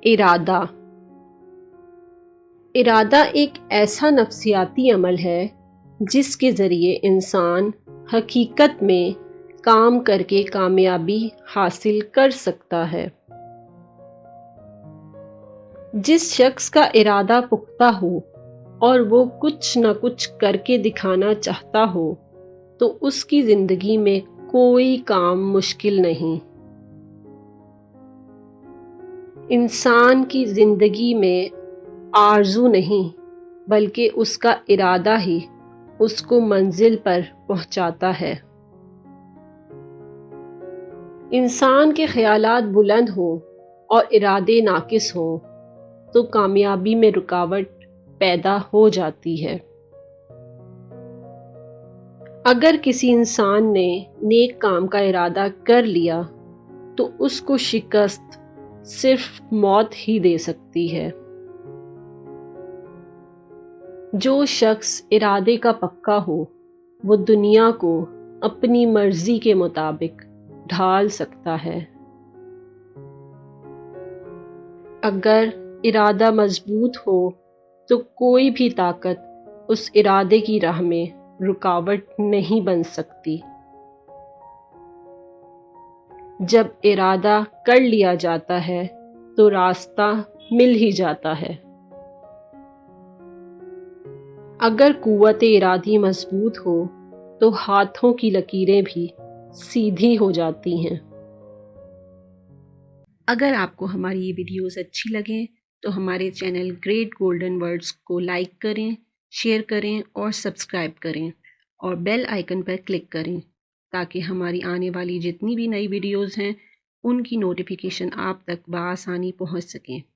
ارادہ ایک ایسا نفسیاتی عمل ہے جس کے ذریعے انسان حقیقت میں کام کر کے کامیابی حاصل کر سکتا ہے۔ جس شخص کا ارادہ پختہ ہو اور وہ کچھ نہ کچھ کر کے دکھانا چاہتا ہو تو اس کی زندگی میں کوئی کام مشکل نہیں۔ انسان کی زندگی میں آرزو نہیں بلکہ اس کا ارادہ ہی اس کو منزل پر پہنچاتا ہے۔ انسان کے خیالات بلند ہوں اور ارادے ناقص ہوں تو کامیابی میں رکاوٹ پیدا ہو جاتی ہے۔ اگر کسی انسان نے نیک کام کا ارادہ کر لیا تو اس کو شکست صرف موت ہی دے سکتی ہے۔ جو شخص ارادے کا پکا ہو وہ دنیا کو اپنی مرضی کے مطابق ڈھال سکتا ہے۔ اگر ارادہ مضبوط ہو تو کوئی بھی طاقت اس ارادے کی راہ میں رکاوٹ نہیں بن سکتی۔ جب ارادہ کر لیا جاتا ہے تو راستہ مل ہی جاتا ہے۔ اگر قوت ارادی مضبوط ہو تو ہاتھوں کی لکیریں بھی سیدھی ہو جاتی ہیں۔ اگر آپ کو ہماری یہ ویڈیوز اچھی لگیں تو ہمارے چینل گریٹ گولڈن ورڈز کو لائک کریں، شیئر کریں اور سبسکرائب کریں اور بیل آئیکن پر کلک کریں تاکہ ہماری آنے والی جتنی بھی نئی ویڈیوز ہیں ان کی نوٹیفیکیشن آپ تک بآسانی پہنچ سکیں۔